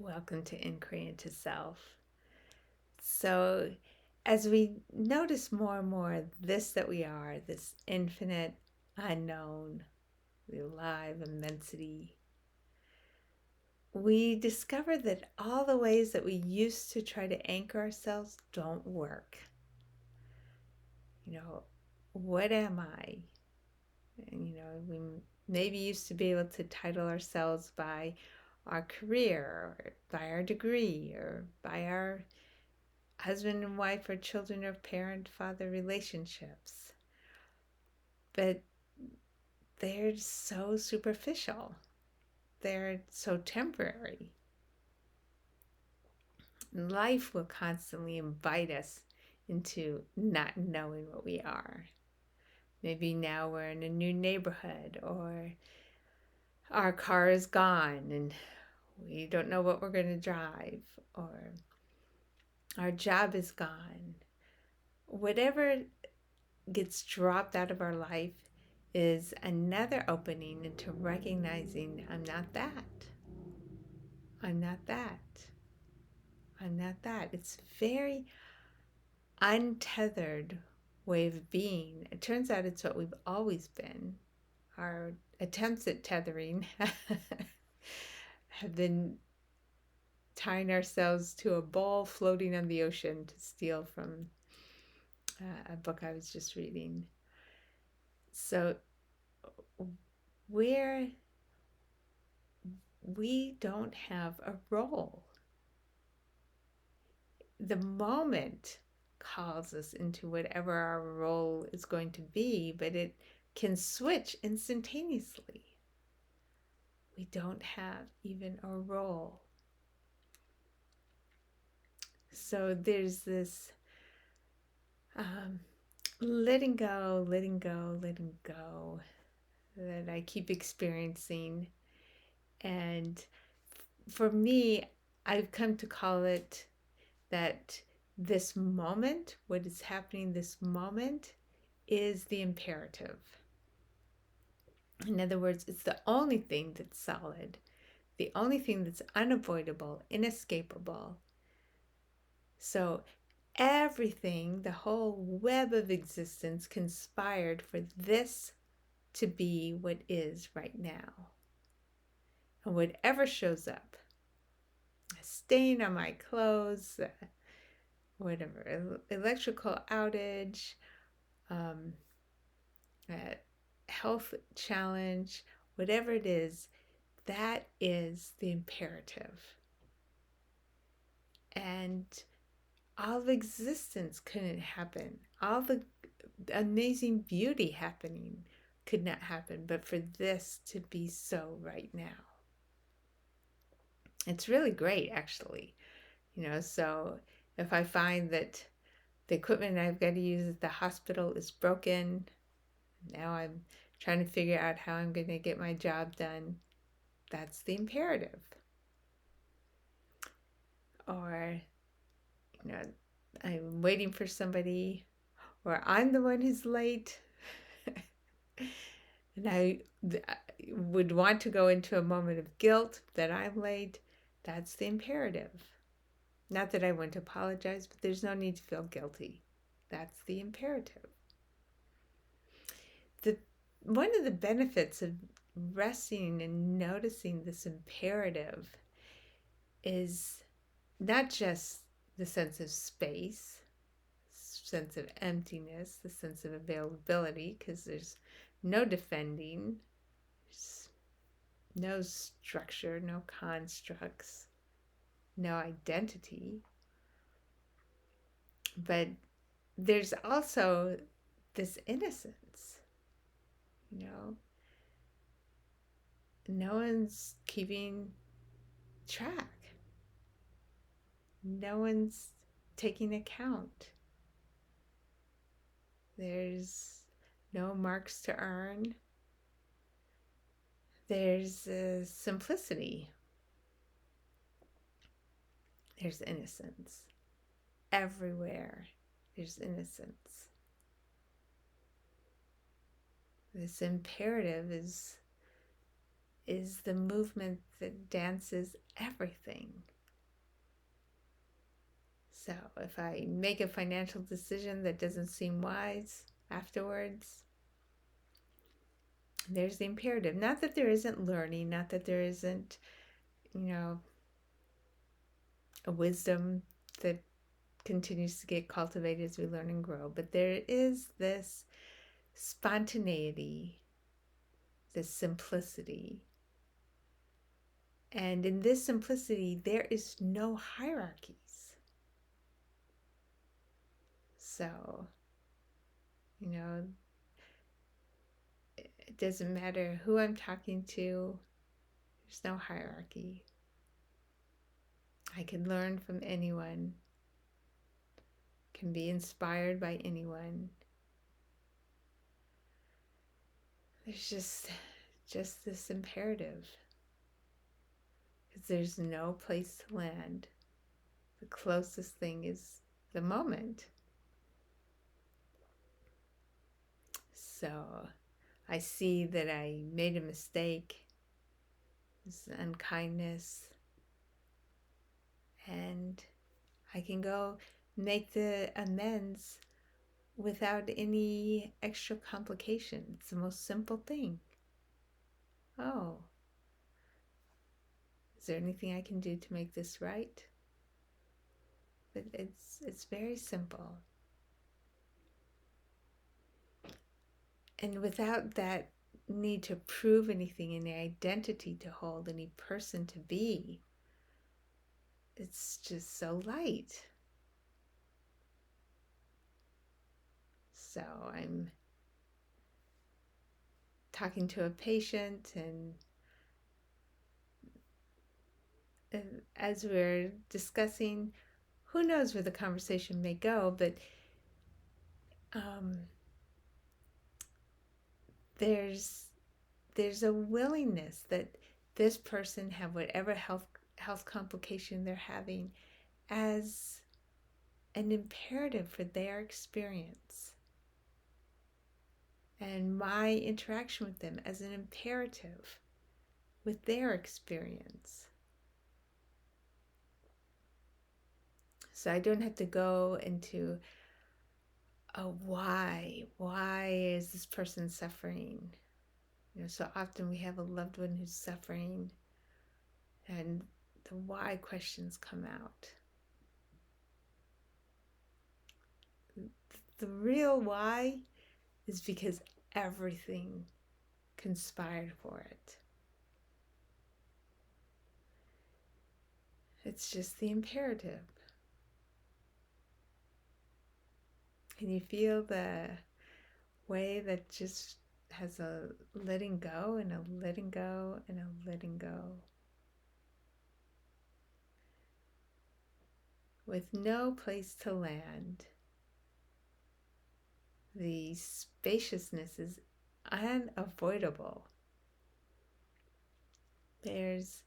Welcome to Inquiry into Self. So, as we notice more and more this that we are, this infinite, unknown, the alive immensity, we discover that all the ways that we used to try to anchor ourselves don't work. What am I? And, we maybe used to be able to title ourselves by our career, or by our degree, or by our husband and wife or children or parent father relationships. But they're so superficial, they're so temporary. Life will constantly invite us into not knowing what we are. Maybe now we're in a new neighborhood, or our car is gone and we don't know what we're going to drive, or our job is gone. Whatever gets dropped out of our life is another opening into recognizing I'm not that. I'm not that. I'm not that. It's a very untethered way of being. It turns out it's what we've always been. Our attempts at tethering have been tying ourselves to a ball floating on the ocean, to steal from a book I was just reading. So, where we don't have a role. The moment calls us into whatever our role is going to be, but it can switch instantaneously. We don't have even a role. So there's this letting go, letting go, letting go that I keep experiencing. And for me, I've come to call it that this moment, what is happening this moment, is the imperative. In other words, it's the only thing that's solid, the only thing that's unavoidable, inescapable. So everything, the whole web of existence conspired for this to be what is right now. And whatever shows up, a stain on my clothes, whatever, electrical outage, a health challenge, whatever it is, that is the imperative. And all of existence couldn't happen. All the amazing beauty happening could not happen, but for this to be so right now. It's really great, actually. So if I find that the equipment I've got to use at the hospital is broken, now I'm trying to figure out how I'm going to get my job done, that's the imperative. Or, I'm waiting for somebody, or I'm the one who's late. And I would want to go into a moment of guilt that I'm late. That's the imperative. Not that I want to apologize, but there's no need to feel guilty. That's the imperative. One of the benefits of resting and noticing this imperative is not just the sense of space, sense of emptiness, the sense of availability, because there's no defending, there's no structure, no constructs, no identity. But there's also this innocence, no one's keeping track. No one's taking account. There's no marks to earn. There's simplicity. There's innocence. Everywhere there's innocence. This imperative is is the movement that dances everything. So if I make a financial decision that doesn't seem wise afterwards, there's the imperative. Not that there isn't learning, not that there isn't, you know, a wisdom that continues to get cultivated as we learn and grow, but there is this spontaneity, this simplicity. And in this simplicity, there is no hierarchies. So, you know, it doesn't matter who I'm talking to, there's no hierarchy. I can learn from anyone, can be inspired by anyone. There's just this imperative, because there's no place to land. The closest thing is the moment. So I see that I made a mistake, this unkindness, and I can go make the amends without any extra complication. It's the most simple thing. Oh, is there anything I can do to make this right? But it's very simple. And without that need to prove anything, any identity to hold, any person to be, it's just so light. So I'm talking to a patient, and as we're discussing, who knows where the conversation may go, but there's a willingness that this person have whatever health complication they're having as an imperative for their experience, and my interaction with them as an imperative with their experience. So I don't have to go into why is this person suffering. So often we have a loved one who's suffering, and the why questions come out. The real why is because everything conspired for it. It's just the imperative. And you feel the way that just has a letting go and a letting go and a letting go, with no place to land. The spaciousness is unavoidable. There's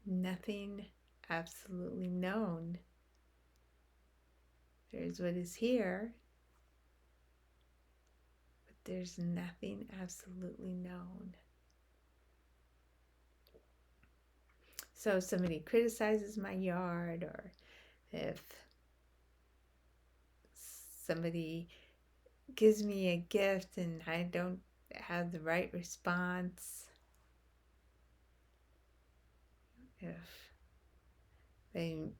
nothing absolutely known. There's what is here, but there's nothing absolutely known. So if somebody criticizes my yard, or if somebody gives me a gift and I don't have the right response, if they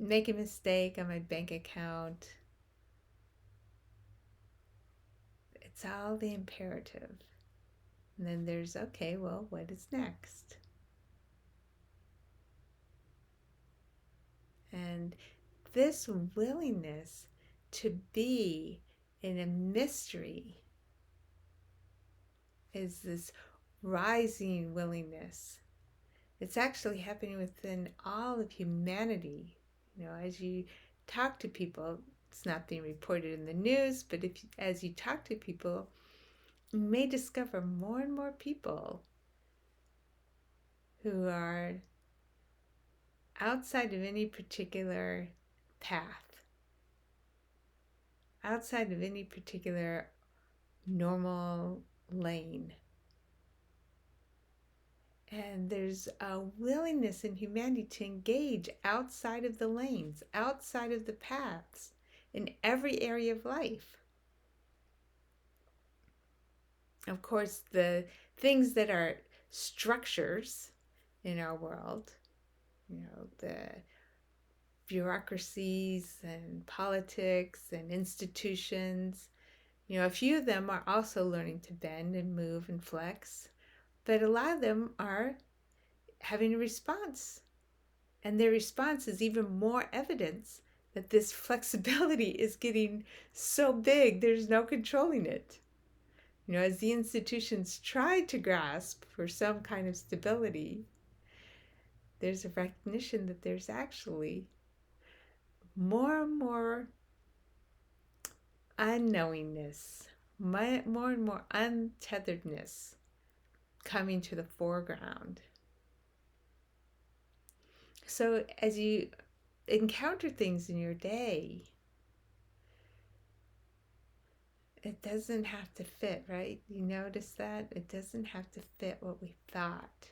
make a mistake on my bank account, it's all the imperative. And then there's, okay, well, what is next? And this willingness to be in a mystery is this rising willingness. It's actually happening within all of humanity. As you talk to people, it's not being reported in the news, but as you talk to people, you may discover more and more people who are outside of any particular path, outside of any particular normal lane. And there's a willingness in humanity to engage outside of the lanes, outside of the paths, in every area of life. Of course, the things that are structures in our world, the bureaucracies and politics and institutions, a few of them are also learning to bend and move and flex, but a lot of them are having a response. And their response is even more evidence that this flexibility is getting so big, there's no controlling it. As the institutions try to grasp for some kind of stability, there's a recognition that there's actually more and more unknowingness, more and more untetheredness coming to the foreground. So as you encounter things in your day, it doesn't have to fit, right? You notice that? It doesn't have to fit what we thought.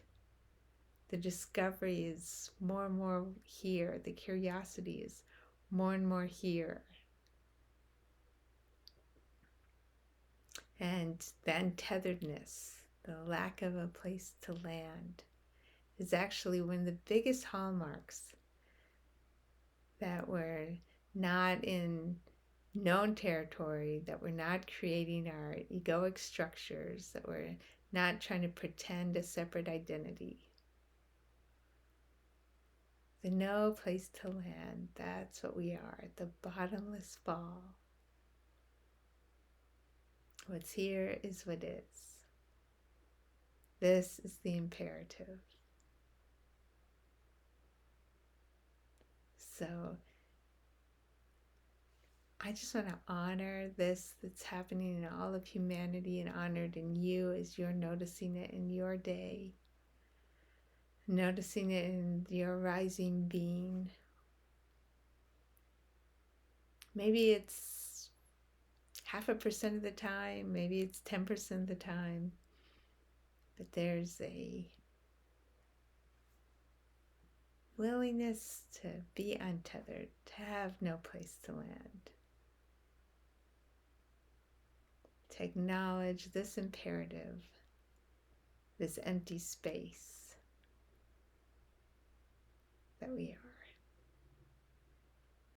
The discovery is more and more here. The curiosity is more and more here. And the untetheredness, the lack of a place to land, is actually one of the biggest hallmarks that we're not in known territory, that we're not creating our egoic structures, that we're not trying to pretend a separate identity. The no place to land, that's what we are, the bottomless fall. What's here is what is. This is the imperative. So I just want to honor this that's happening in all of humanity and honored in you as you're noticing it in your day, noticing it in your rising being. Maybe it's 0.5% of the time, maybe it's 10% of the time, but there's a willingness to be untethered, to have no place to land, to acknowledge this imperative, this empty space that we are.